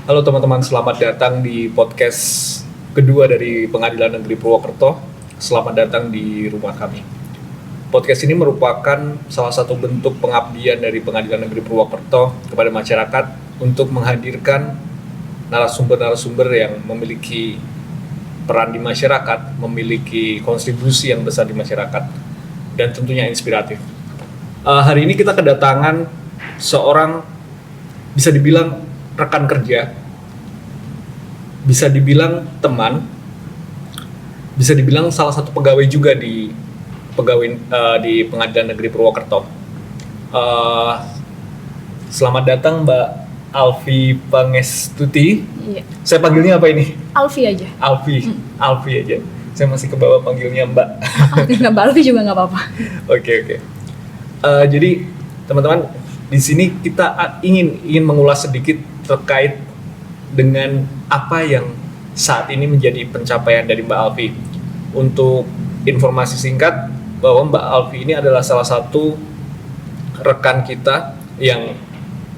Halo teman-teman, selamat datang di podcast kedua dari Pengadilan Negeri Purwokerto. Selamat datang di rumah kami. Podcast ini merupakan salah satu bentuk pengabdian dari Pengadilan Negeri Purwokerto kepada masyarakat untuk menghadirkan narasumber-narasumber yang memiliki peran di masyarakat, memiliki kontribusi yang besar di masyarakat, dan tentunya inspiratif. Hari ini kita kedatangan seorang, bisa dibilang rekan kerja, bisa dibilang teman, bisa dibilang salah satu pegawai juga di Pengadilan Negeri Purwokerto. Selamat datang Mbak Alfi Pangestuti. Iya. Saya panggilnya apa ini? Alfi aja. Alfi aja. Saya masih ke bawah panggilnya Mbak. Nggak Mbak Alfi juga nggak apa-apa. Oke. Jadi teman-teman, di sini kita ingin mengulas sedikit terkait dengan apa yang saat ini menjadi pencapaian dari Mbak Alfi. Untuk informasi singkat, bahwa Mbak Alfi ini adalah salah satu rekan kita yang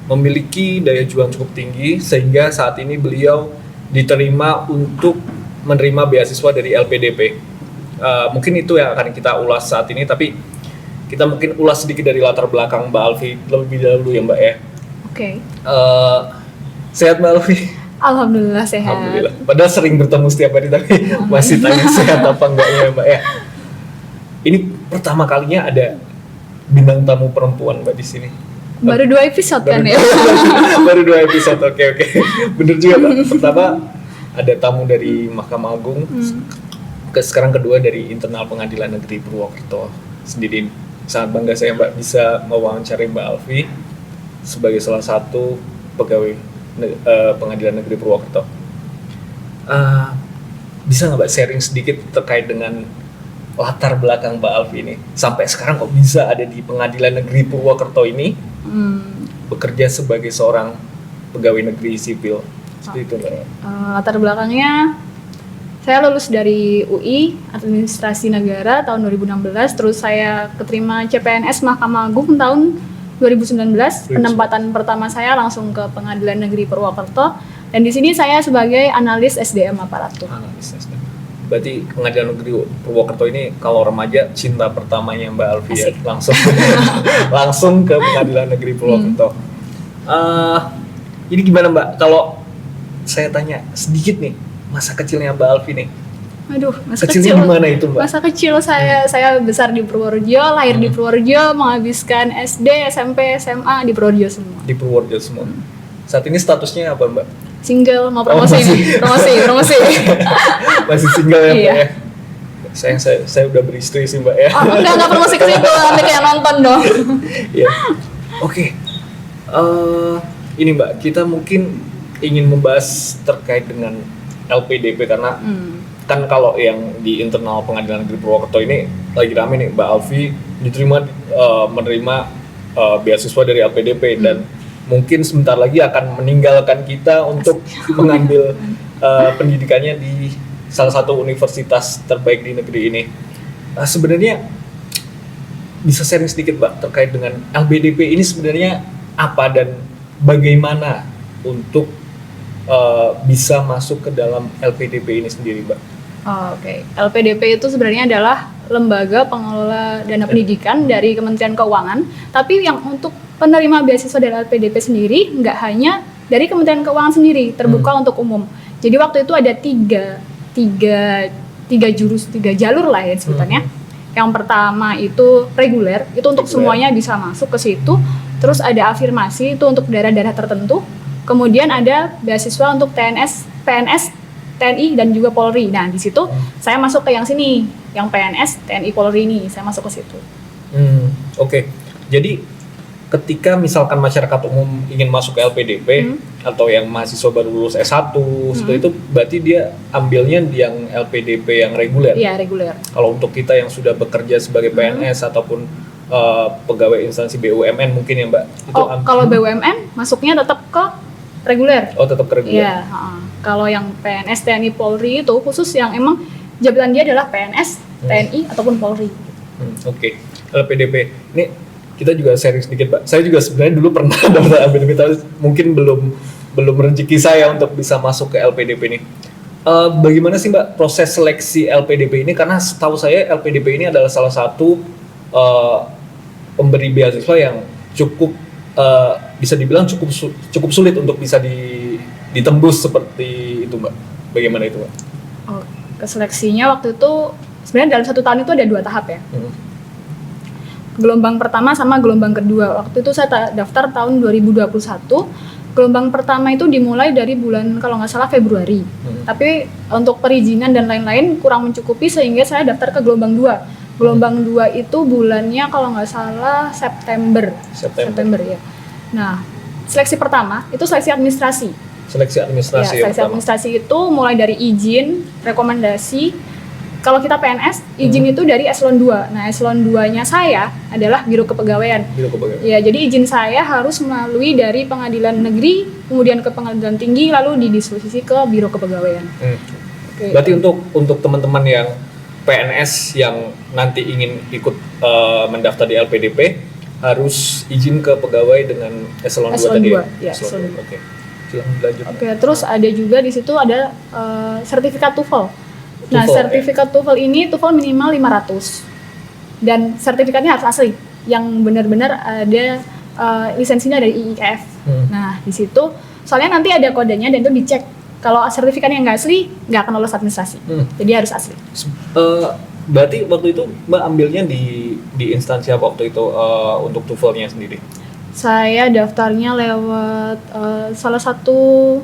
memiliki daya juang cukup tinggi, sehingga saat ini beliau diterima untuk menerima beasiswa dari LPDP. Mungkin itu yang akan kita ulas saat ini, tapi kita mungkin ulas sedikit dari latar belakang Mbak Alfi lebih dahulu ya Mbak ya. Oke. Sehat Mbak Alfi? Alhamdulillah sehat. Alhamdulillah. Padahal sering bertemu setiap hari tapi masih tanya sehat apa enggaknya Mbak ya. Ini pertama kalinya ada bintang tamu perempuan Mbak di sini. Baru 2 episode kan ya? Baru 2 episode, oke. Bener juga Mbak. Pertama ada tamu dari Mahkamah Agung, sekarang kedua dari internal Pengadilan Negeri Purwokerto sendiri. Sangat bangga saya Mbak bisa mewawancari Mbak Alfi sebagai salah satu pegawai Pengadilan Negeri Purwokerto. Bisa nggak Mbak sharing sedikit terkait dengan latar belakang Mbak Alfi ini sampai sekarang kok bisa ada di Pengadilan Negeri Purwokerto ini bekerja sebagai seorang pegawai negeri sipil seperti itu Mbak? Latar belakangnya, saya lulus dari UI Administrasi Negara tahun 2016, terus saya keterima CPNS Mahkamah Agung tahun 2019. Penempatan pertama saya langsung ke Pengadilan Negeri Purwokerto, dan di sini saya sebagai analis SDM aparatur. Analis SDM. Berarti Pengadilan Negeri Purwokerto ini kalau remaja cinta pertamanya Mbak Alfi ya, langsung ke Pengadilan Negeri Purwokerto. Ini gimana Mbak? Kalau saya tanya sedikit nih, masa kecilnya Mbak Alfi nih. Aduh, masa kecilnya kecil. Gimana itu Mbak? Masa kecil saya besar di Purworejo, lahir di Purworejo, menghabiskan SD, SMP, SMA di Purworejo semua. Di Purworejo semua. Saat ini statusnya apa Mbak? Single, mau promosi nih. Promosi. Masih single ya Mbak Iya. ya? Saya udah beristri sih Mbak ya. Enggak promosi ke situ, nanti kayak nonton dong. Iya. Oke. Ini Mbak, kita mungkin ingin membahas terkait dengan LPDP karena kan kalau yang di internal Pengadilan Negeri Purwokerto ini lagi rame nih Mbak Alfi menerima beasiswa dari LPDP dan mungkin sebentar lagi akan meninggalkan kita untuk mengambil pendidikannya di salah satu universitas terbaik di negeri ini. Sebenarnya bisa sharing sedikit Mbak terkait dengan LPDP ini sebenarnya apa dan bagaimana untuk bisa masuk ke dalam LPDP ini sendiri Mbak? Oke. LPDP itu sebenarnya adalah lembaga pengelola dana pendidikan dari Kementerian Keuangan, tapi yang untuk penerima beasiswa dari LPDP sendiri nggak hanya dari Kementerian Keuangan sendiri, terbuka untuk umum. Jadi waktu itu ada tiga jalur lah ya sebutannya. Yang pertama itu reguler, itu untuk semuanya bisa masuk ke situ. Terus ada afirmasi, itu untuk daerah-daerah tertentu. Kemudian ada beasiswa untuk PNS, TNI dan juga Polri. Nah di situ saya masuk ke yang sini, yang PNS, TNI, Polri ini saya masuk ke situ. Oke. Jadi ketika misalkan masyarakat umum ingin masuk ke LPDP atau yang mahasiswa baru lulus S1 seperti itu, berarti dia ambilnya yang LPDP yang reguler. Iya, reguler. Kalau untuk kita yang sudah bekerja sebagai PNS ataupun pegawai instansi BUMN mungkin ya Mbak. Itu kalau BUMN masuknya tetap ke reguler. Oh, tetap ke reguler. Iya, kalau yang PNS, TNI, Polri itu khusus yang emang jabatan dia adalah PNS, TNI ataupun Polri. Oke. LPDP. Ini kita juga sharing sedikit Pak. Saya juga sebenarnya dulu pernah daftar LPDP, tapi mungkin belum rezeki saya untuk bisa masuk ke LPDP ini. Bagaimana sih Mbak proses seleksi LPDP ini? Karena setahu saya LPDP ini adalah salah satu pemberi beasiswa yang cukup bisa dibilang cukup sulit untuk bisa ditembus seperti itu Mbak. Bagaimana itu Mbak? Oh, keseleksinya waktu itu sebenarnya dalam 1 tahun itu ada 2 tahap ya. Gelombang pertama sama gelombang kedua. Waktu itu saya daftar tahun 2021. Gelombang pertama itu dimulai dari bulan kalau nggak salah Februari. Tapi untuk perizinan dan lain-lain kurang mencukupi sehingga saya daftar ke gelombang 2. Gelombang 2 itu bulannya kalau nggak salah September ya. Nah, seleksi pertama itu seleksi administrasi. Seleksi administrasi. Ya, seleksi administrasi itu mulai dari izin, rekomendasi. Kalau kita PNS, izin itu dari eselon 2. Nah, eselon 2-nya saya adalah Biro Kepegawaian. Ya, jadi izin saya harus melalui dari Pengadilan Negeri, kemudian ke Pengadilan Tinggi, lalu didisposisi ke Biro Kepegawaian. Okay. Berarti untuk teman-teman yang PNS yang nanti ingin ikut mendaftar di LPDP harus izin ke pegawai dengan eselon 2 tadi. Ya, eselon 2. Oke. Silahkan lanjut. Oke, terus ada juga di situ ada sertifikat TOEFL. Nah, sertifikat TOEFL ini TOEFL minimal 500. Dan sertifikatnya harus asli, yang benar-benar ada lisensinya dari IIKF. Nah, di situ soalnya nanti ada kodenya dan itu dicek. Kalau sertifikatnya nggak asli, nggak akan lolos administrasi. Jadi harus asli. Berarti waktu itu Mbak ambilnya di instansi apa waktu itu untuk TOEFL-nya sendiri? Saya daftarnya lewat salah satu,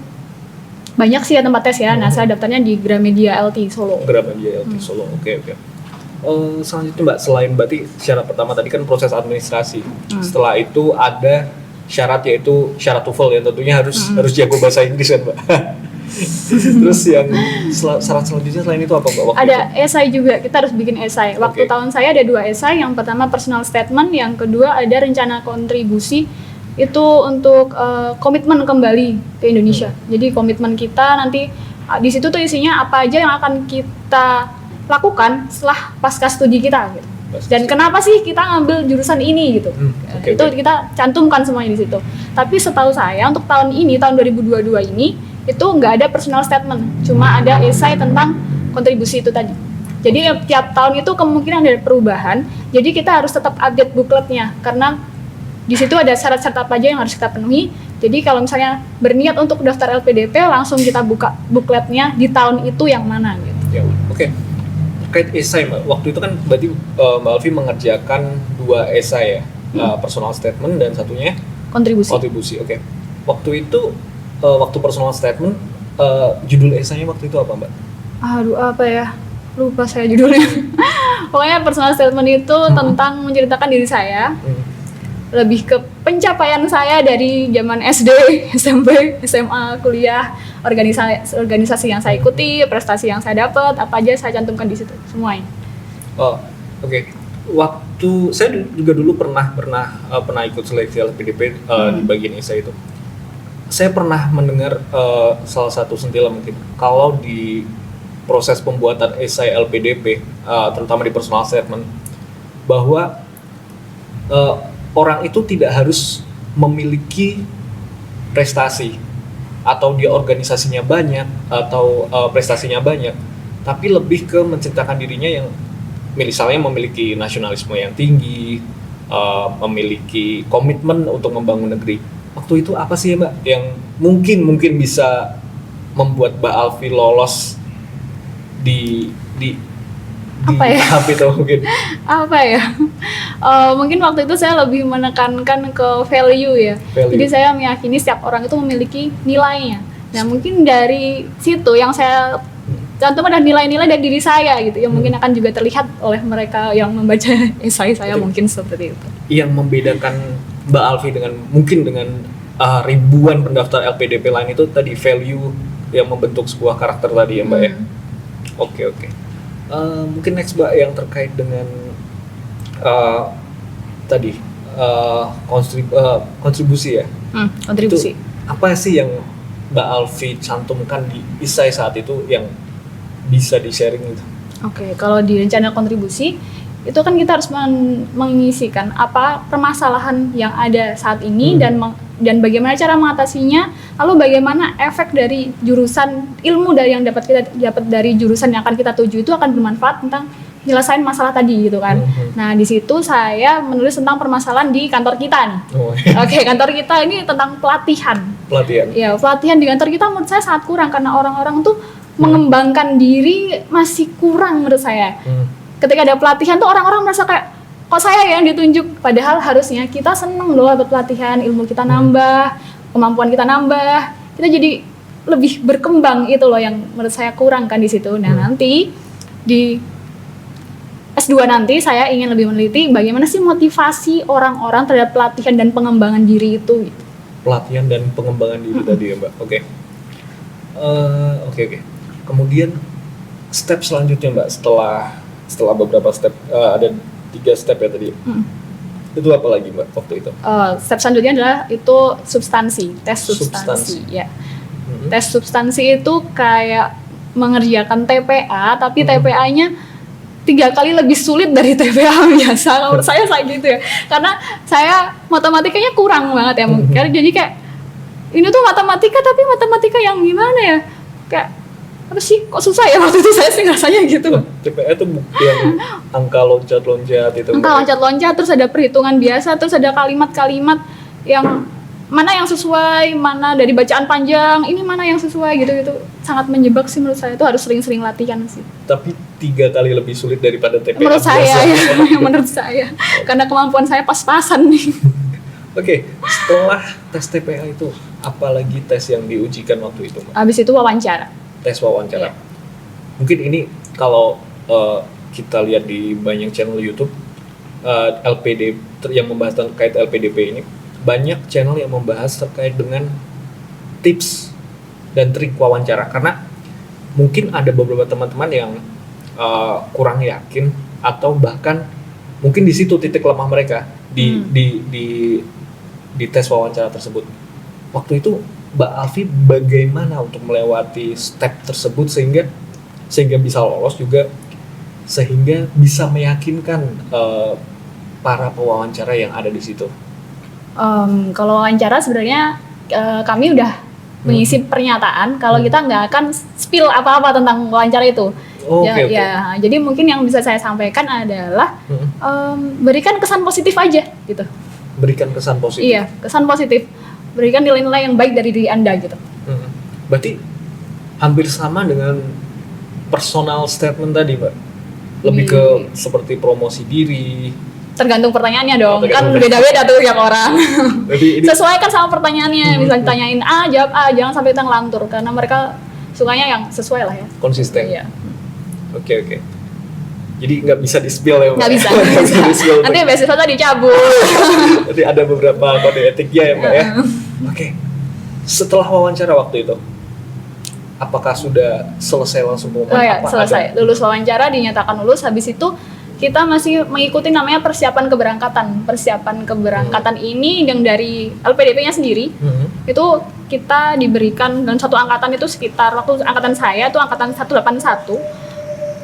banyak sih ya tempat tes ya. Nah, saya daftarnya di Gramedia LT Solo. Gramedia LT Solo, oke. Selanjutnya Mbak, selain berarti syarat pertama tadi kan proses administrasi. Setelah itu ada syarat, yaitu syarat TOEFL yang tentunya harus jago bahasa Inggris kan Mbak. Terus yang syarat selanjutnya selain itu apa Mbak? Ada esai juga, kita harus bikin esai. Waktu tahun saya ada 2 esai, yang pertama personal statement, yang kedua ada rencana kontribusi. Itu untuk komitmen kembali ke Indonesia. Jadi komitmen kita nanti di situ tuh isinya apa aja yang akan kita lakukan setelah pasca studi kita gitu. Dan kenapa sih kita ngambil jurusan ini gitu. Itu kita cantumkan semuanya di situ. Tapi setahu saya untuk tahun ini, tahun 2022 ini itu nggak ada personal statement, cuma ada esai tentang kontribusi itu tadi. Jadi tiap tahun itu kemungkinan ada perubahan. Jadi kita harus tetap update bookletnya karena di situ ada syarat-syarat apa aja yang harus kita penuhi. Jadi kalau misalnya berniat untuk daftar LPDP, langsung kita buka bookletnya di tahun itu yang mana gitu. Ya, oke. Terkait esai Mbak, waktu itu kan berarti Mbak Alfi mengerjakan 2 esai ya, personal statement dan satunya kontribusi. Oke. Waktu itu waktu personal statement judul esainya waktu itu apa Mbak? Aduh, apa ya? Lupa saya judulnya. Pokoknya personal statement itu tentang menceritakan diri saya. Lebih ke pencapaian saya dari zaman SD, SMP, SMA, kuliah, organisasi yang saya ikuti, prestasi yang saya dapat, apa aja saya cantumkan di situ semuanya. Oke. Waktu saya juga dulu pernah ikut seleksi LPDP di bagian esai itu. Saya pernah mendengar salah satu sentilan mungkin kalau di proses pembuatan esai LPDP, terutama di personal statement, bahwa orang itu tidak harus memiliki prestasi atau dia organisasinya banyak atau prestasinya banyak, tapi lebih ke menceritakan dirinya yang misalnya memiliki nasionalisme yang tinggi, memiliki komitmen untuk membangun negeri. Waktu itu apa sih Mbak yang mungkin bisa membuat Mbak Alfi lolos di apa ya? tahap itu mungkin? Apa ya? Mungkin waktu itu saya lebih menekankan ke value ya. Jadi saya meyakini setiap orang itu memiliki nilainya. Nah mungkin dari situ yang saya cantum ada nilai-nilai dari diri saya gitu, yang mungkin akan juga terlihat oleh mereka yang membaca esai saya. Mungkin seperti itu. Yang membedakan Mbak Alfi dengan ribuan pendaftar LPDP lain itu tadi value yang membentuk sebuah karakter tadi ya Mbak ya. Oke. Mungkin next Mbak yang terkait dengan tadi kontribusi ya. Kontribusi. Itu apa sih yang Mbak Alfi cantumkan di esai saat itu yang bisa di-sharing gitu? Oke, kalau di rencana kontribusi itu kan kita harus mengisikan apa permasalahan yang ada saat ini dan dan bagaimana cara mengatasinya, lalu bagaimana efek dari jurusan ilmu dari yang dapat dari jurusan yang akan kita tuju itu akan bermanfaat tentang nyelesain masalah tadi gitu kan. Nah di situ saya menulis tentang permasalahan di kantor kita nih. Oke, kantor kita ini tentang pelatihan. Ya, pelatihan di kantor kita menurut saya sangat kurang karena orang-orang tuh mengembangkan diri masih kurang menurut saya. Ketika ada pelatihan tuh orang-orang merasa kayak kok saya yang ditunjuk, padahal harusnya kita seneng loh dapat pelatihan, ilmu kita nambah, kemampuan kita nambah, kita jadi lebih berkembang, itu loh yang menurut saya kurang kan di situ. Nah nanti di S2 nanti saya ingin lebih meneliti bagaimana sih motivasi orang-orang terhadap pelatihan dan pengembangan diri itu. Pelatihan dan pengembangan diri tadi ya Mbak. Oke. Kemudian step selanjutnya Mbak, setelah beberapa step, ada 3 step ya tadi. Itu apa lagi Mbak waktu itu? Step selanjutnya adalah itu tes substansi. Ya. Tes substansi itu kayak mengerjakan TPA, tapi TPA-nya 3 kali lebih sulit dari TPA biasa. Menurut saya gitu ya. Karena saya matematikanya kurang banget ya. Jadi kayak ini tuh matematika tapi matematika yang gimana ya? Kayak apa sih kok susah ya waktu itu saya sih rasanya gitu. TPA itu yang angka loncat-loncat itu. Angka loncat-loncat, terus ada perhitungan biasa, terus ada kalimat-kalimat yang mana yang sesuai, mana dari bacaan panjang, ini mana yang sesuai gitu. Sangat menjebak sih menurut saya, itu harus sering-sering latihan sih. Tapi 3 kali lebih sulit daripada TPA menurut biasa. Saya ya, menurut saya. Karena kemampuan saya pas-pasan nih. Oke, setelah tes TPA itu, apalagi tes yang diujikan waktu itu Mbak? Habis itu wawancara. Tes wawancara. Mungkin ini kalau kita lihat di banyak channel YouTube LPD yang membahas terkait LPDP ini, banyak channel yang membahas terkait dengan tips dan trik wawancara, karena mungkin ada beberapa teman-teman yang kurang yakin atau bahkan mungkin di situ titik lemah mereka di tes wawancara tersebut. Waktu itu Mbak Alfi bagaimana untuk melewati step tersebut sehingga bisa lolos juga, sehingga bisa meyakinkan para pewawancara yang ada di situ? Kalau wawancara sebenarnya kami udah mengisi pernyataan kalau kita nggak akan spill apa-apa tentang wawancara itu. Ya, jadi mungkin yang bisa saya sampaikan adalah berikan kesan positif aja gitu. Berikan kesan positif. Iya, kesan positif. Berikan nilai-nilai yang baik dari diri Anda gitu. Berarti hampir sama dengan personal statement tadi, Mbak. Lebih ke seperti promosi diri. Tergantung pertanyaannya dong, kan beda-beda tuh tiap orang. Sesuaikan sama pertanyaannya, misalnya ditanyain A, jawab A, jangan sampai ngelantur, karena mereka sukanya yang sesuai lah ya. Konsisten. Iya. Oke. Jadi nggak bisa di-spill ya Mbak? Nggak bisa. Nanti beasiswa tadi dicabut. Nanti ada beberapa kode etiknya ya Mbak ya. Oke. Setelah wawancara waktu itu, apakah sudah selesai langsung pengumuman? Ya, selesai. Lulus wawancara, dinyatakan lulus, habis itu kita masih mengikuti namanya persiapan keberangkatan. Persiapan keberangkatan ini yang dari LPDP-nya sendiri, itu kita diberikan dalam satu angkatan itu sekitar, waktu angkatan saya itu angkatan 181,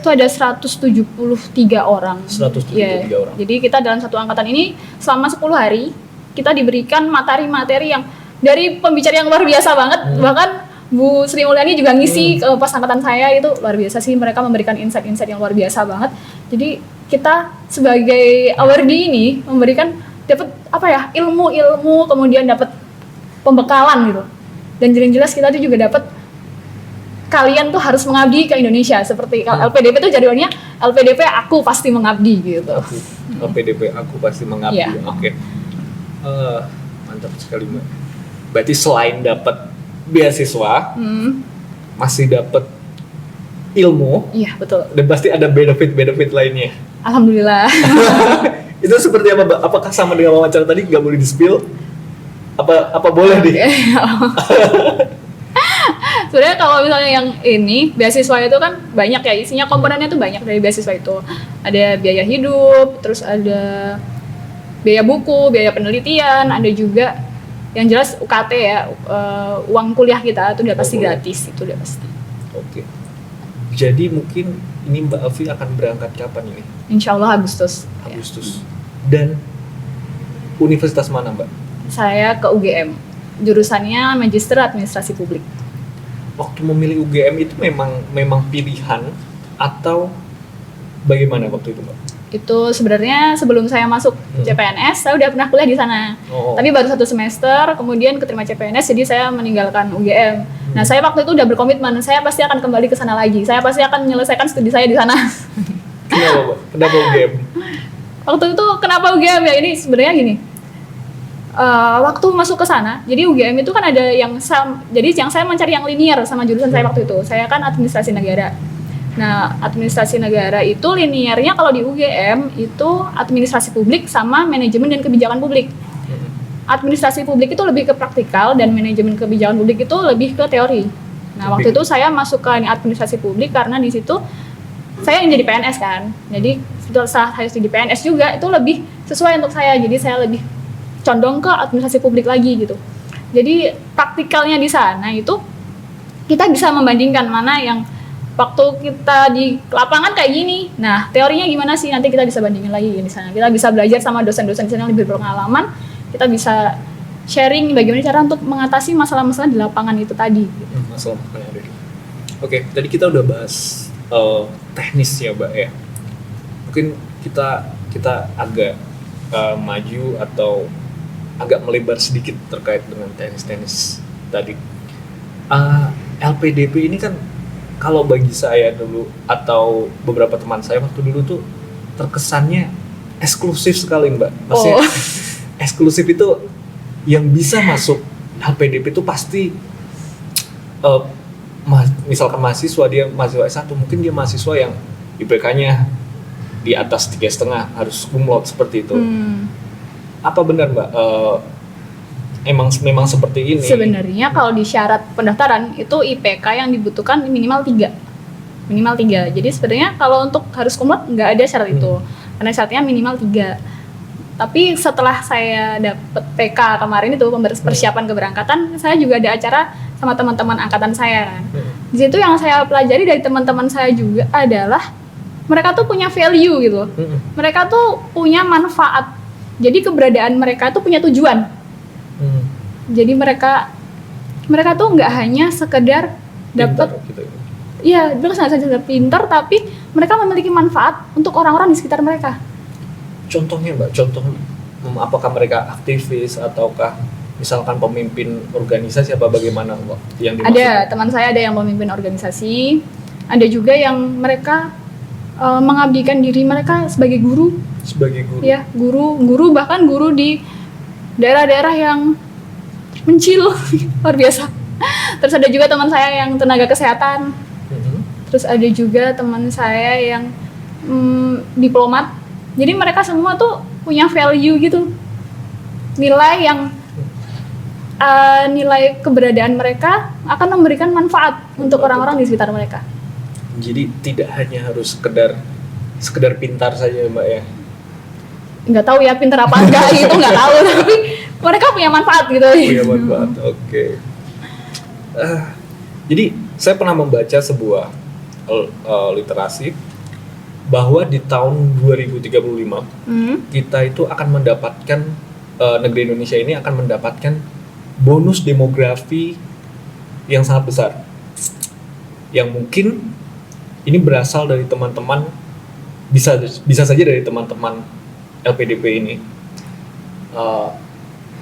itu ada 173 orang. 173 orang. Jadi kita dalam satu angkatan ini selama 10 hari, kita diberikan materi-materi yang dari pembicara yang luar biasa banget, bahkan Bu Sri Mulyani juga ngisi pas angkatan saya, itu luar biasa sih, mereka memberikan insight-insight yang luar biasa banget. Jadi kita sebagai awardee ini memberikan dapat ilmu-ilmu, kemudian dapat pembekalan gitu. Dan jelas-jelas kita tuh juga dapat kalian tuh harus mengabdi ke Indonesia, seperti LPDP tuh jadwalnya LPDP aku pasti mengabdi gitu. LPDP aku pasti mengabdi. Yeah. Oke. Mantap sekali Mbak. Berarti selain dapat beasiswa, masih dapat ilmu. Iya, betul. Dan pasti ada benefit lainnya. Alhamdulillah. Itu seperti apa Mbak? Apakah sama dengan wawancara tadi, nggak boleh di-spill? Apa boleh nih? Sebenarnya kalau misalnya yang ini beasiswa itu kan banyak ya, isinya komponennya tuh banyak dari beasiswa itu. Ada biaya hidup, terus ada biaya buku, biaya penelitian, ada juga yang jelas UKT ya, uang kuliah kita itu udah pasti gratis, itu udah pasti. Oke. Jadi mungkin ini Mbak Alfi akan berangkat kapan ini? Insya Allah Agustus. Ya. Dan universitas mana Mbak? Saya ke UGM. Jurusannya Magister Administrasi Publik. Waktu memilih UGM itu memang pilihan atau bagaimana waktu itu, Mbak? Itu sebenarnya sebelum saya masuk CPNS, saya udah pernah kuliah di sana. Tapi baru 1 semester, kemudian keterima CPNS, jadi saya meninggalkan UGM. Nah, saya waktu itu udah berkomitmen, saya pasti akan kembali ke sana lagi. Saya pasti akan menyelesaikan studi saya di sana. Kenapa, Mbak? Kenapa UGM? Waktu itu kenapa UGM ya? Ini sebenarnya gini. Waktu masuk ke sana, jadi UGM itu kan ada jadi yang saya mencari yang linear sama jurusan saya waktu itu. Saya kan administrasi negara. Nah, administrasi negara itu linearnya kalau di UGM itu administrasi publik sama manajemen dan kebijakan publik. Administrasi publik itu lebih ke praktikal dan manajemen kebijakan publik itu lebih ke teori. Nah, waktu itu saya masuk ke administrasi publik karena di situ saya ingin jadi PNS kan. Jadi setelah saya jadi PNS juga itu lebih sesuai untuk saya. Jadi saya lebih condong ke administrasi publik lagi gitu. Jadi praktikalnya di sana itu kita bisa membandingkan mana yang waktu kita di lapangan kayak gini. Nah, teorinya gimana sih? Nanti kita bisa bandingin lagi di sana. Kita bisa belajar sama dosen-dosen yang lebih berpengalaman. Kita bisa sharing bagaimana cara untuk mengatasi masalah-masalah di lapangan itu tadi. Masalah-masalah ada. Oke, tadi kita udah bahas teknisnya, Mbak ya. Mungkin kita agak maju atau agak melebar sedikit terkait dengan teknis tadi. LPDP ini kan kalau bagi saya dulu atau beberapa teman saya waktu dulu tuh terkesannya eksklusif sekali, Mbak. Maksudnya eksklusif itu yang bisa masuk LPDP itu pasti misalkan mahasiswa dia mahasiswa S1, mungkin dia mahasiswa yang IPK-nya di atas 3,5 harus cum laude seperti itu. Apa benar, Mbak? Memang seperti ini? Sebenarnya kalau di syarat pendaftaran itu IPK yang dibutuhkan minimal 3. Minimal 3. Jadi sebenarnya kalau untuk harus cum laude nggak ada syarat itu. Karena syaratnya minimal 3. Tapi setelah saya dapet PK kemarin itu persiapan keberangkatan, saya juga ada acara sama teman-teman angkatan saya kan. Di situ yang saya pelajari dari teman-teman saya juga adalah mereka tuh punya value gitu. Mereka tuh punya manfaat. Jadi keberadaan mereka tuh punya tujuan. Jadi mereka tuh nggak hanya sekedar dapat, iya, bukan saja sekedar pintar, tapi mereka memiliki manfaat untuk orang-orang di sekitar mereka. Contohnya, Mbak, apakah mereka aktivis ataukah misalkan pemimpin organisasi apa bagaimana, Mbak? Yang dimaksud? Ada teman saya ada yang pemimpin organisasi, ada juga yang mereka mengabdikan diri mereka sebagai guru. Sebagai guru. Ya, guru bahkan guru di daerah-daerah yang mencil luar biasa. Terus ada juga teman saya yang tenaga kesehatan. Terus ada juga teman saya yang diplomat. Jadi mereka semua tuh punya value gitu. Nilai keberadaan mereka akan memberikan manfaat untuk orang-orang di sekitar mereka. Jadi tidak hanya harus sekedar pintar saja, Mbak ya. Nggak tahu ya pintar apa enggak gitu, nggak tahu, tapi mereka punya manfaat gitu. Punya manfaat, oke. Jadi saya pernah membaca sebuah literasi bahwa di tahun 2035 kita itu akan mendapatkan negeri Indonesia ini akan mendapatkan bonus demografi yang sangat besar, yang mungkin ini berasal dari teman-teman, bisa saja dari teman-teman LPDP ini.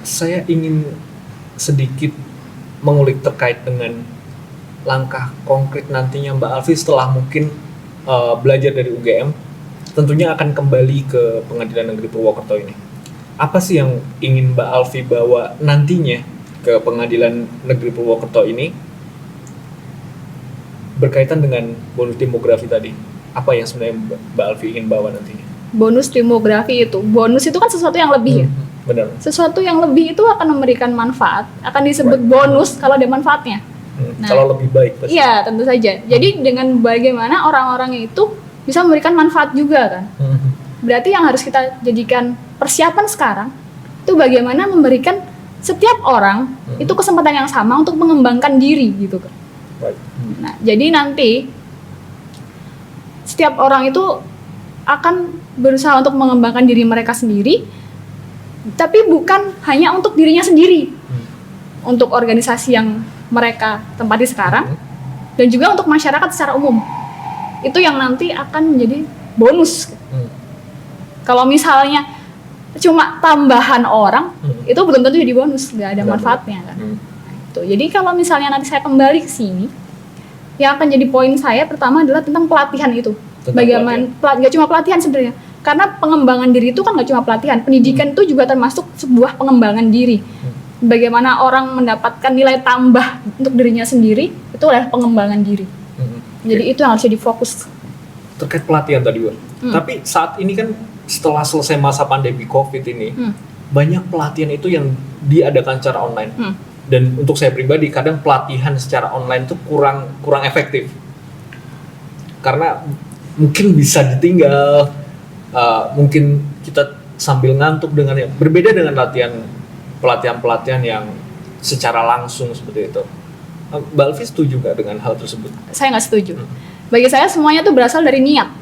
Saya ingin sedikit mengulik terkait dengan langkah konkret nantinya Mbak Alfi setelah mungkin belajar dari UGM, tentunya akan kembali ke Pengadilan Negeri Purwokerto ini. Apa sih yang ingin Mbak Alfi bawa nantinya ke Pengadilan Negeri Purwokerto ini berkaitan dengan bonus demografi tadi? Apa yang sebenarnya Mbak Alfi ingin bawa nantinya? Bonus demografi bonus itu kan sesuatu yang lebih. Benar. Sesuatu yang lebih itu akan memberikan manfaat, akan disebut bonus kalau ada manfaatnya. Nah, kalau lebih baik pasti. Iya, tentu saja. Jadi dengan bagaimana orang-orang itu bisa memberikan manfaat juga kan. Berarti yang harus kita jadikan persiapan sekarang itu bagaimana memberikan setiap orang itu kesempatan yang sama untuk mengembangkan diri gitu kan. Nah, jadi nanti setiap orang itu akan berusaha untuk mengembangkan diri mereka sendiri Tapi bukan hanya untuk dirinya sendiri, untuk organisasi yang mereka tempati sekarang, dan juga untuk masyarakat secara umum. Itu yang nanti akan menjadi bonus. Kalau misalnya cuma tambahan orang, itu belum tentu jadi bonus, nggak ada manfaatnya kan. Jadi kalau misalnya nanti saya kembali ke sini, yang akan jadi poin saya pertama adalah tentang pelatihan itu. Bagaimana nggak cuma pelatihan sebenarnya, karena pengembangan diri itu kan nggak cuma pelatihan, pendidikan itu juga termasuk sebuah pengembangan diri. Bagaimana orang mendapatkan nilai tambah untuk dirinya sendiri, itu adalah pengembangan diri. Jadi itu yang harus jadi fokus. Terkait pelatihan tadi, Mbak. Tapi saat ini kan setelah selesai masa pandemi COVID ini, banyak pelatihan itu yang diadakan secara online. Dan untuk saya pribadi, kadang pelatihan secara online itu kurang efektif. Karena mungkin bisa ditinggal, mungkin kita sambil ngantuk dengan yang berbeda dengan pelatihan yang secara langsung seperti itu. Mbak Alfi setuju nggak dengan hal tersebut? Saya nggak setuju. Bagi saya semuanya itu berasal dari niat.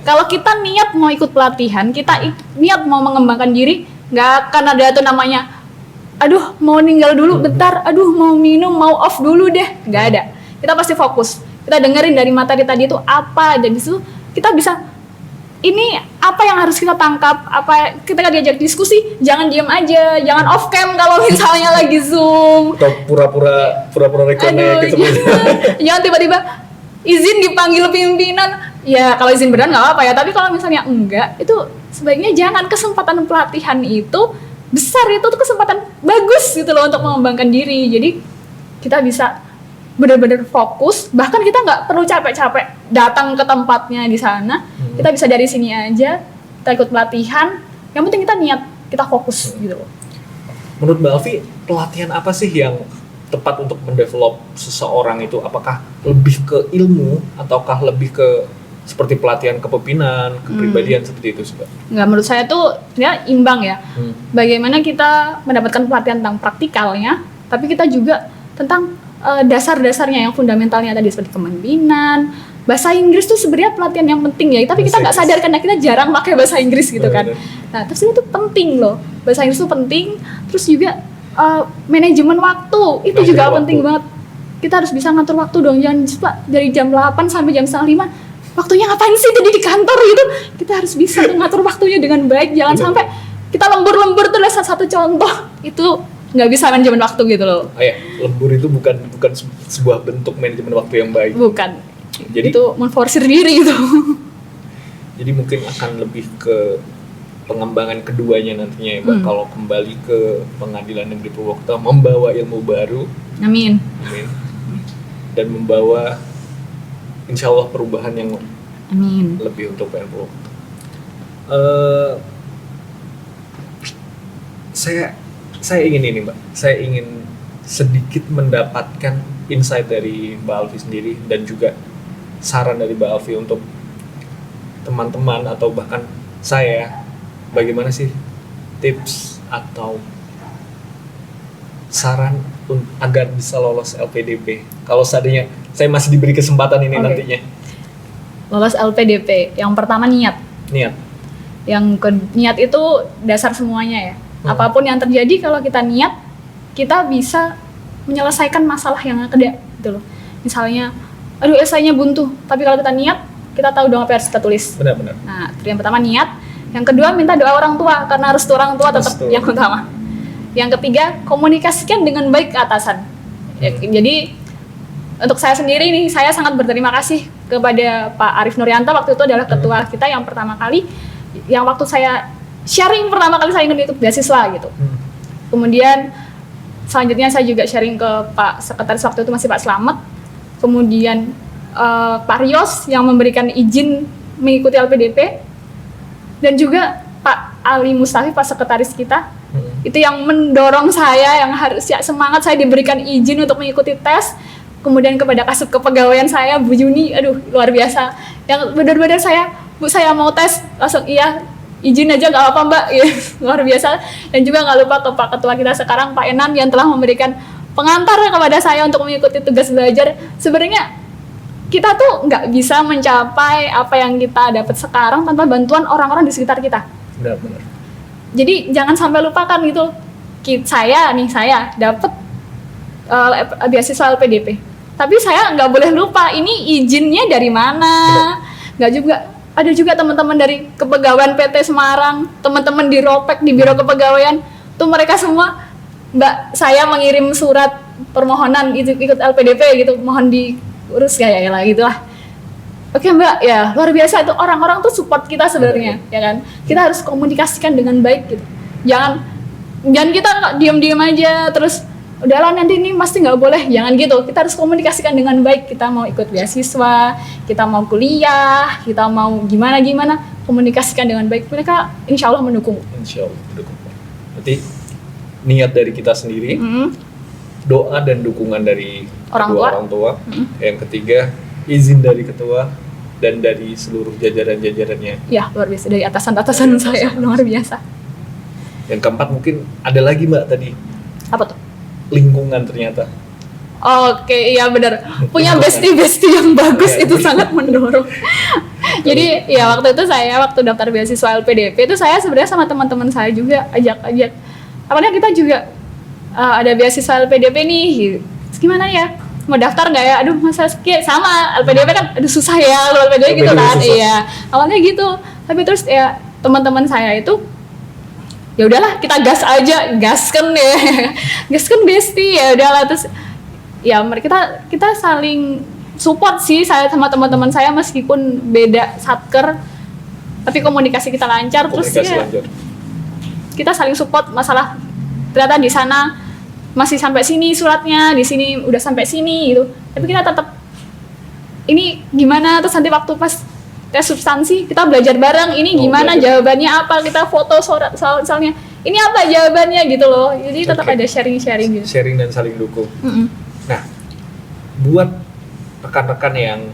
Kalau kita niat mau ikut pelatihan, kita niat mau mengembangkan diri, nggak akan ada tuh namanya, aduh mau ninggal dulu bentar, aduh mau minum, mau off dulu deh, nggak ada. Kita pasti fokus. Kita dengerin dari materi tadi itu apa, dan disitu kita bisa, ini apa yang harus kita tangkap, apa kita diajak diskusi, jangan diam aja, jangan off cam kalau misalnya lagi Zoom. Atau pura-pura rekonek gitu. Jangan tiba-tiba izin dipanggil pimpinan. Ya kalau izin beneran nggak apa-apa ya, tapi kalau misalnya enggak, itu sebaiknya jangan. Kesempatan pelatihan itu besar, itu tuh kesempatan bagus gitu loh untuk mengembangkan diri. Jadi kita bisa benar-benar fokus, bahkan kita nggak perlu capek-capek datang ke tempatnya di sana. Kita bisa dari sini aja, kita ikut pelatihan, yang penting kita niat, kita fokus gitu loh. Menurut Mbak Alfi, pelatihan apa sih yang tepat untuk mendevelop seseorang itu? Apakah lebih ke ilmu ataukah lebih ke seperti pelatihan kepemimpinan, kepribadian seperti itu sih, Mbak? Nggak, menurut saya tuh ya imbang ya. Bagaimana kita mendapatkan pelatihan tentang praktikalnya, tapi kita juga tentang dasar-dasarnya yang fundamentalnya tadi seperti kepemimpinan. Bahasa Inggris tuh sebenarnya pelatihan yang penting ya, tapi kita nggak sadar karena kita jarang pakai bahasa Inggris gitu kan. Nah, terus itu penting loh. Bahasa Inggris tuh penting, terus juga manajemen waktu itu juga penting banget. Kita harus bisa ngatur waktu dong, jangan dari jam 8 sampai jam 5:30. Waktunya ngapain sih tadi di kantor gitu? Kita harus bisa ngatur waktunya dengan baik, jangan sampai kita lembur-lembur tuh. Adalah satu contoh itu nggak bisa manajemen waktu gitu loh. Lembur itu bukan sebuah bentuk manajemen waktu yang baik. Bukan. Jadi itu memforsir diri itu. Jadi mungkin akan lebih ke pengembangan keduanya nantinya ya, Mbak. Kalau kembali ke Pengadilan Negeri Purwokerto, membawa ilmu baru. Amin. Dan membawa insya Allah perubahan yang lebih untuk PN Purwokerto. Saya ingin ini, Mbak. Saya ingin sedikit mendapatkan insight dari Mbak Alfi sendiri dan juga saran dari Mbak Alfi untuk teman-teman atau bahkan saya, bagaimana sih tips atau saran agar bisa lolos LPDP kalau seandainya saya masih diberi kesempatan ini nantinya. Lolos LPDP, yang pertama niat. Niat itu dasar semuanya ya. Apapun yang terjadi, kalau kita niat, kita bisa menyelesaikan masalah yang ada gitu loh. Misalnya, aduh esainya buntu, tapi kalau kita niat, kita tahu dong apa yang harus kita tulis. Benar. Nah, yang pertama niat. Yang kedua, minta doa orang tua, karena harus orang tua tetap yang utama. Yang ketiga, komunikasikan dengan baik ke atasan. Jadi untuk saya sendiri nih, saya sangat berterima kasih kepada Pak Arief Nuryanto, waktu itu adalah ketua kita yang pertama kali, yang waktu saya sharing pertama kali saya ingin ikut beasiswa gitu. Kemudian selanjutnya saya juga sharing ke Pak Sekretaris waktu itu masih Pak Slamet. Kemudian Pak Rios yang memberikan izin mengikuti LPDP, dan juga Pak Ali Mustafi, Pak Sekretaris kita, itu yang mendorong saya, yang harus semangat saya diberikan izin untuk mengikuti tes. Kemudian kepada Kasub Kepegawaian saya, Bu Juni, aduh luar biasa, yang benar-benar Bu saya mau tes, langsung iya, izin aja nggak apa-apa Mbak, ya, luar biasa. Dan juga nggak lupa ke Pak Ketua kita sekarang, Pak Enan, yang telah memberikan pengantar kepada saya untuk mengikuti tugas belajar. Sebenarnya kita tuh nggak bisa mencapai apa yang kita dapat sekarang tanpa bantuan orang-orang di sekitar kita. Benar. Jadi jangan sampai lupakan gitu. Saya dapat beasiswa LPDP. Tapi saya nggak boleh lupa ini izinnya dari mana. Nggak juga, ada juga teman-teman dari kepegawaian PT Semarang, teman-teman di Ropek, di Biro Kepegawaian, tuh mereka semua, Mbak, saya mengirim surat permohonan ikut LPDP gitu, mohon diurus kayak lah gitu lah. Oke Mbak, ya luar biasa itu, orang-orang tuh support kita sebenarnya, ya kan. Kita harus komunikasikan dengan baik gitu. Jangan kita diam-diam aja terus udahlah nanti ini pasti nggak boleh, jangan gitu. Kita harus komunikasikan dengan baik. Kita mau ikut beasiswa, kita mau kuliah, kita mau gimana, komunikasikan dengan baik. Mereka insya Allah mendukung. Insya Allah mendukung. Berarti niat dari kita sendiri, doa dan dukungan dari orang tua. Yang ketiga, izin dari ketua dan dari seluruh jajaran-jajarannya. Ya, luar biasa, dari atasan saya, luar biasa. Yang keempat mungkin ada lagi Mbak tadi. Apa tuh? Lingkungan ternyata. Oke, iya benar. Punya bestie yang bagus itu sangat mendorong. Jadi ya waktu daftar beasiswa LPDP itu saya sebenarnya sama teman-teman saya juga ajak. Apalagi kita juga ada beasiswa LPDP nih. Gimana ya? Mau daftar nggak ya? Aduh masa sama LPDP kan, aduh susah ya kalau LPDP gitu kan. Iya, awalnya gitu. Tapi terus ya teman-teman saya itu ya udahlah kita gaskan bestie, ya udahlah. Terus ya kita saling support sih, saya sama teman-teman saya meskipun beda satker tapi komunikasi kita lancar. Terus ya kita saling support masalah ternyata di sana masih sampai sini suratnya, di sini udah sampai sini gitu. Tapi kita tetap ini gimana, terus nanti waktu pas tes substansi kita belajar bareng, ini gimana jawabannya apa, kita foto soalnya ini apa jawabannya gitu loh. Jadi tetap ada sharing gitu. Sharing dan saling dukung. Nah, buat rekan-rekan yang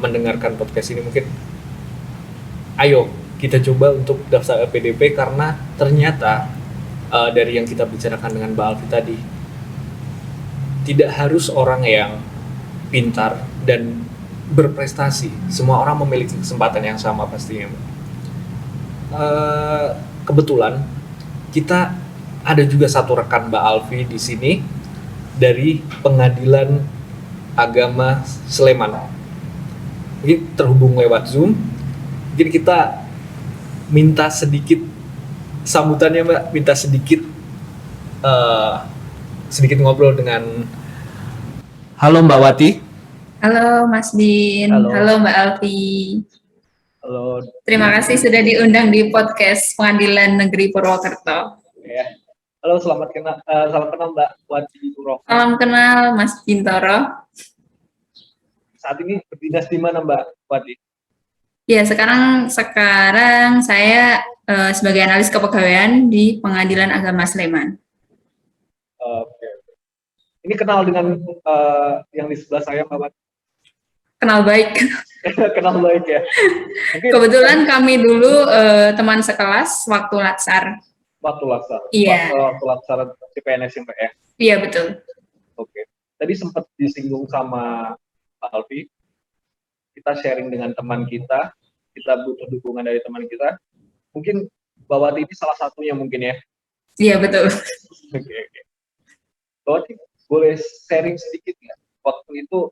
mendengarkan podcast ini mungkin ayo kita coba untuk daftar LPDP, karena ternyata dari yang kita bicarakan dengan Mbak Alfi tadi, tidak harus orang yang pintar dan berprestasi, semua orang memiliki kesempatan yang sama pastinya. Kebetulan kita ada juga satu rekan Mbak Alfi di sini dari Pengadilan Agama Sleman. Mungkin terhubung lewat Zoom. Mungkin kita minta sedikit sambutannya Mbak, minta sedikit ngobrol dengan. Halo Mbak Wati. Halo Mas Din. Halo Mbak Alfi. Halo. Terima kasih sudah diundang di podcast Pengadilan Negeri Purwokerto. Ya. Halo, selamat kenal Mbak Wati Purwokerto. Salam kenal Mas Bintoro. Saat ini berdinas di mana Mbak Wati? Ya, sekarang saya sebagai analis kepegawaian di Pengadilan Agama Sleman. Oke. Ini kenal dengan yang di sebelah saya Mbak Wati? Kenal baik. Kenal baik ya. Mungkin kebetulan kami dulu teman sekelas waktu latsar. Iya. Waktu latsar CPNS Mbak ya? Iya betul. Oke. Tadi sempat disinggung sama Pak Alfi, kita sharing dengan teman kita butuh dukungan dari teman kita. Mungkin Mbak Wati ini salah satunya mungkin ya? Iya betul. Oke. Mbak Wati boleh sharing sedikit nggak? Waktu itu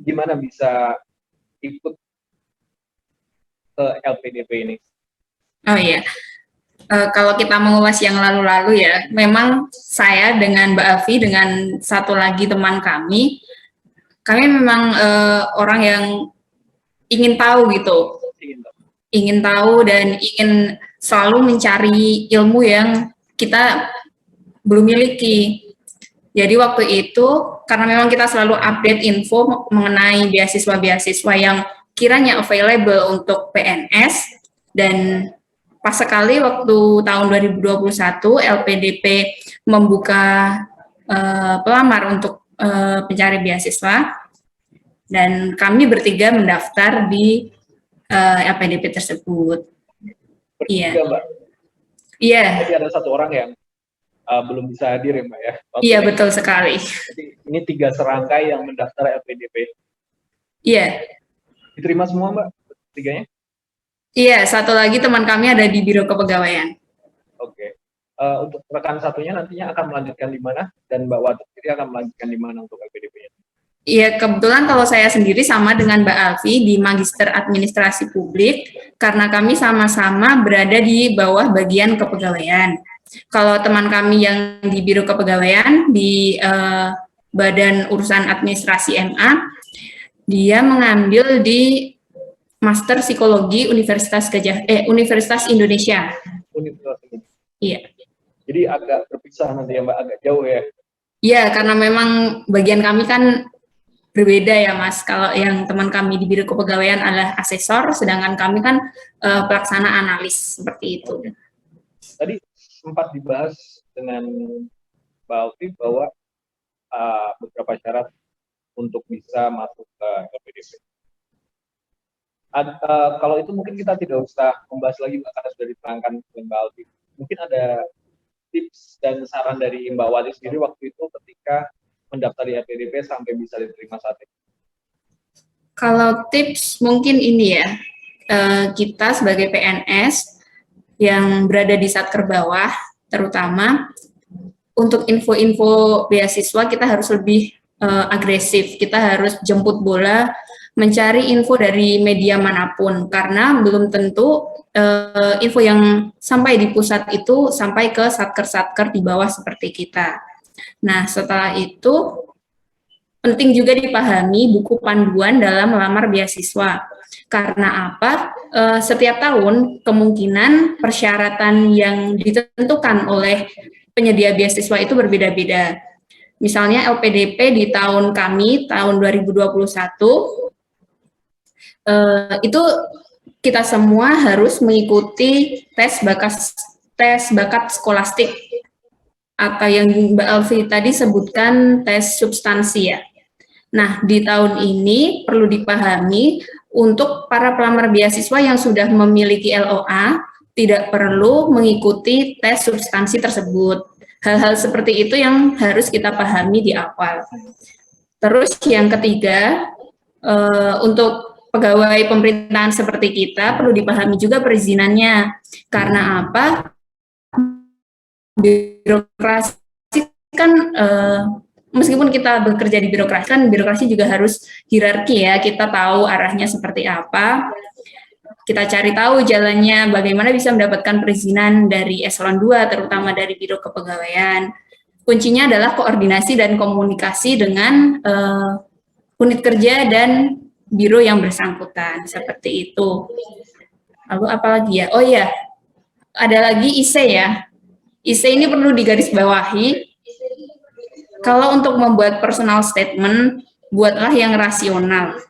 gimana bisa ikut ke LPDP ini? Oh iya, kalau kita mengulas yang lalu-lalu ya, memang saya dengan Mbak Afi dengan satu lagi teman kami memang orang yang ingin tahu gitu, ingin tahu dan ingin selalu mencari ilmu yang kita belum miliki. Jadi waktu itu karena memang kita selalu update info mengenai beasiswa yang kiranya available untuk PNS, dan pas sekali waktu tahun 2021 LPDP membuka pelamar untuk pencari beasiswa, dan kami bertiga mendaftar di LPDP tersebut. Iya. Mbak? Iya. Jadi ada satu orang yang belum bisa hadir ya Mbak ya? Iya betul sekali. Jadi ini 3 serangkai yang mendaftar LPDP. Iya. Diterima semua Mbak? 3-nya? Iya, satu lagi teman kami ada di Biro Kepegawaian. Oke. Untuk rekan satunya nantinya akan melanjutkan di mana, dan Mbak Wati sendiri akan melanjutkan di mana untuk LPDP-nya? Iya, kebetulan kalau saya sendiri sama dengan Mbak Alfi di Magister Administrasi Publik, karena kami sama-sama berada di bawah bagian kepegawaian. Kalau teman kami yang di Biro Kepegawaian, di Badan Urusan Administrasi MA, dia mengambil di Master Psikologi Universitas Universitas Indonesia. Universitas ini. Iya. Jadi agak berpisah nanti ya Mbak, agak jauh ya? Iya, karena memang bagian kami kan berbeda ya Mas. Kalau yang teman kami di Biro Kepegawaian adalah asesor, sedangkan kami kan pelaksana analis, seperti itu. Tadi sempat dibahas dengan Mbak Alfi bahwa beberapa syarat untuk bisa masuk ke LPDP. Kalau itu mungkin kita tidak usah membahas lagi Mbak, karena sudah diterangkan oleh Mbak Alfi. Mungkin ada tips dan saran dari Mbak Wati sendiri waktu itu ketika mendaftar di LPDP sampai bisa diterima saat ini. Kalau tips mungkin ini ya, kita sebagai PNS yang berada di satker bawah, terutama untuk info-info beasiswa kita harus lebih agresif, kita harus jemput bola, mencari info dari media manapun, karena belum tentu info yang sampai di pusat itu sampai ke satker-satker di bawah seperti kita. Nah, setelah itu penting juga dipahami buku panduan dalam melamar beasiswa. Karena apa? Setiap tahun kemungkinan persyaratan yang ditentukan oleh penyedia beasiswa itu berbeda-beda. Misalnya LPDP di tahun kami, tahun 2021, itu kita semua harus mengikuti tes bakat skolastik, atau yang Mbak Alfi tadi sebutkan tes substansi ya. Nah, di tahun ini perlu dipahami untuk para pelamar beasiswa yang sudah memiliki LOA tidak perlu mengikuti tes substansi tersebut. Hal-hal seperti itu yang harus kita pahami di awal. Terus yang ketiga, untuk pegawai pemerintahan seperti kita perlu dipahami juga perizinannya. Karena apa? Birokrasi kan meskipun kita bekerja di birokrasi, kan birokrasi juga harus hierarki ya, kita tahu arahnya seperti apa, kita cari tahu jalannya, bagaimana bisa mendapatkan perizinan dari eselon 2, terutama dari Biro Kepegawaian. Kuncinya adalah koordinasi dan komunikasi dengan unit kerja dan biro yang bersangkutan, seperti itu. Lalu apalagi ya? Oh ya, ada lagi IC ya. IC ini perlu digarisbawahi. Kalau untuk membuat personal statement, buatlah yang rasional.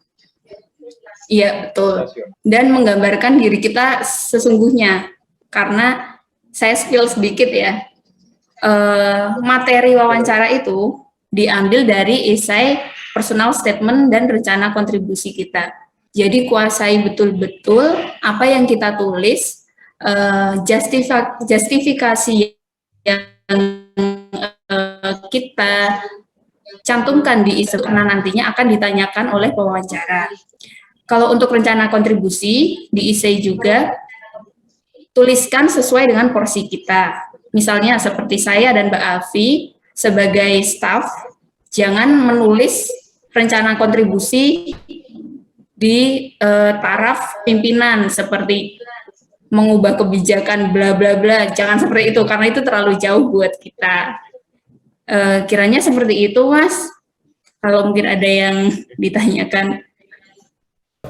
Iya, betul. Dan menggambarkan diri kita sesungguhnya. Karena saya spill sedikit ya. Materi wawancara itu diambil dari esai personal statement dan rencana kontribusi kita. Jadi kuasai betul-betul apa yang kita tulis, justifikasi yang kita cantumkan di isi karena nantinya akan ditanyakan oleh pewawancara. Kalau untuk rencana kontribusi di isi juga tuliskan sesuai dengan porsi kita. Misalnya seperti saya dan Mbak Alfi sebagai staf, jangan menulis rencana kontribusi di taraf pimpinan seperti mengubah kebijakan bla bla bla, jangan seperti itu karena itu terlalu jauh buat kita. Kiranya seperti itu Mas, kalau mungkin ada yang ditanyakan.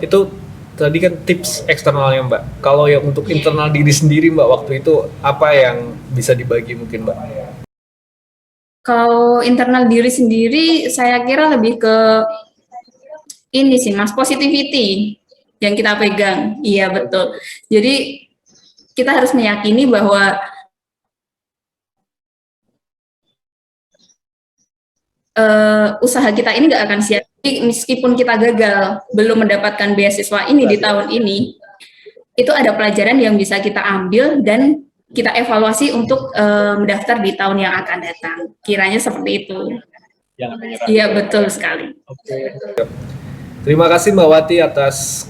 Itu tadi kan tips eksternalnya Mbak. Kalau yang untuk internal diri sendiri Mbak, waktu itu apa yang bisa dibagi mungkin Mbak? Kalau internal diri sendiri saya kira lebih ke ini sih Mas, positivity yang kita pegang. Iya betul. Jadi kita harus meyakini bahwa usaha kita ini nggak akan sia-sia. Meskipun kita gagal belum mendapatkan beasiswa ini di tahun ini, itu ada pelajaran yang bisa kita ambil dan kita evaluasi untuk mendaftar di tahun yang akan datang. Kiranya seperti itu. Iya betul sekali. Oke. Terima kasih Mbak Wati atas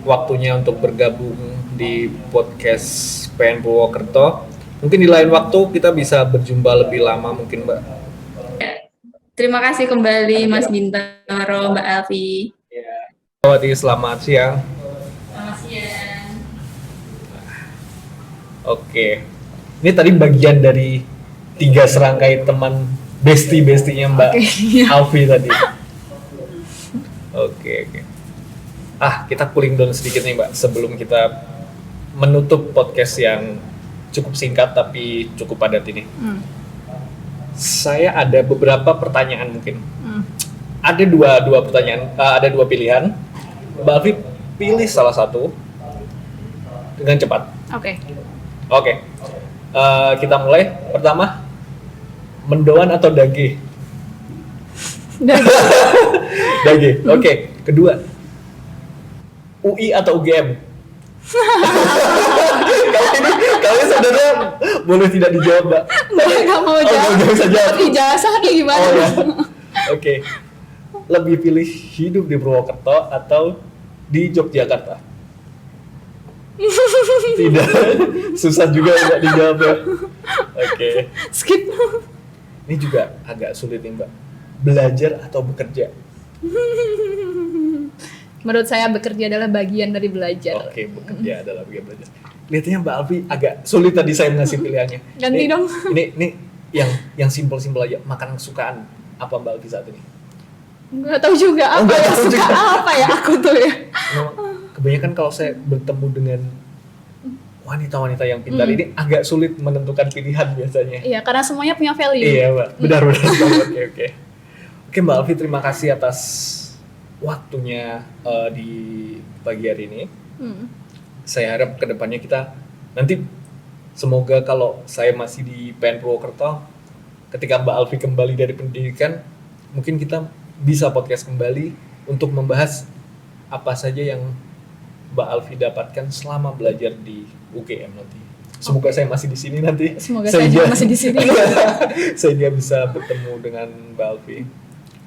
waktunya untuk bergabung di podcast PN Purwokerto. Mungkin di lain waktu kita bisa berjumpa lebih lama mungkin Mbak. Terima kasih kembali Mas Bintoro, Mbak Alfi. Wati, selamat siang. Selamat siang. Oke, ini tadi bagian dari 3 serangkai teman bestie-bestinya Mbak Alfi tadi. Oke. Kita cooling down sedikit nih Mbak, sebelum kita menutup podcast yang cukup singkat tapi cukup padat ini. Saya ada beberapa pertanyaan mungkin. Ada dua pertanyaan, ada 2 pilihan. Mbak Alfi pilih salah satu dengan cepat. Oke. Kita mulai. Pertama, mendoan atau dage? Dage. Oke. Kedua, UI atau UGM? Kalau ini sebenarnya boleh tidak dijawab, Mbak. Nggak mau jawab. Nggak bisa jawab. Ijazah kayak gimana? Ya. Oke. Lebih pilih hidup di Purwokerto atau di Yogyakarta? Tidak. Susah juga Mbak dijawab ya. Oke. Skip. Ini juga agak sulit nih Mbak. Belajar atau bekerja? Menurut saya bekerja adalah bagian dari belajar. Oke, bekerja adalah bagian belajar. Lihatnya Mbak Alfi agak sulit tadi saya ngasih pilihannya. Ganti dong. Ini yang simpel-simpel aja. Makanan kesukaan apa Mbak Alfi saat ini? Nggak tahu juga apa Nggak ya tahu suka juga. apa ya aku tuh ya. Kebanyakan kalau saya bertemu dengan wanita-wanita yang pintar ini agak sulit menentukan pilihan biasanya. Iya, karena semuanya punya value. Iya Mbak, benar. Oke. Oke Mbak Alfi, terima kasih atas waktunya di pagi hari ini. Saya harap kedepannya kita nanti semoga kalau saya masih di PN Purwokerto, ketika Mbak Alfi kembali dari pendidikan, mungkin kita bisa podcast kembali untuk membahas apa saja yang Mbak Alfi dapatkan selama belajar di UGM nanti. Semoga saya masih di sini nanti. Semoga saya juga masih di sini. Saya bisa bertemu dengan Mbak Alfi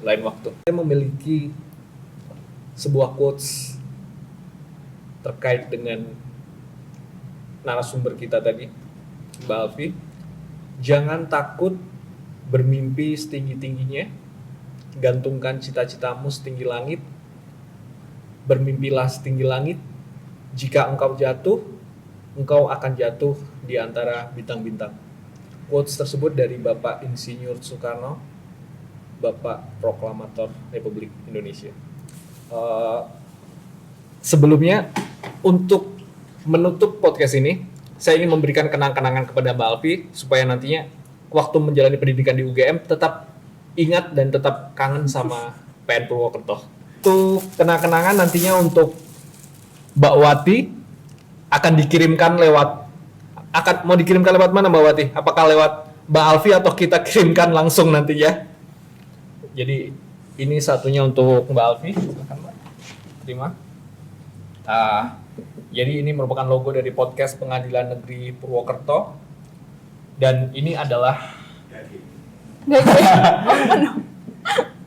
lain waktu. Saya memiliki sebuah quotes terkait dengan narasumber kita tadi, Mbak Alfi. Jangan takut bermimpi setinggi-tingginya, gantungkan cita-citamu setinggi langit, bermimpilah setinggi langit. Jika engkau jatuh, engkau akan jatuh di antara bintang-bintang. Quotes tersebut dari Bapak Insinyur Soekarno, Bapak Proklamator Republik Indonesia. Sebelumnya, untuk menutup podcast ini, saya ingin memberikan kenang-kenangan kepada Mbak Alfi supaya nantinya waktu menjalani pendidikan di UGM tetap ingat dan tetap kangen sama PN Purwokerto. Untuk kenang-kenangan nantinya untuk Mbak Wati mau dikirimkan lewat mana Mbak Wati? Apakah lewat Mbak Alfi atau kita kirimkan langsung nantinya? Jadi ini satunya untuk Mbak Alfi. Silakan Mbak. Terima. Jadi ini merupakan logo dari podcast Pengadilan Negeri Purwokerto. Dan ini adalah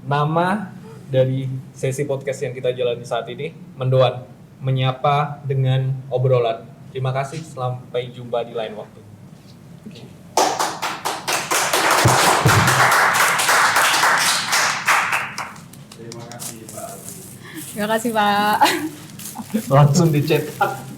nama dari sesi podcast yang kita jalani saat ini, Mendoan, menyapa dengan obrolan. Terima kasih, sampai jumpa di lain waktu. Terima kasih Pak. Langsung dicetak.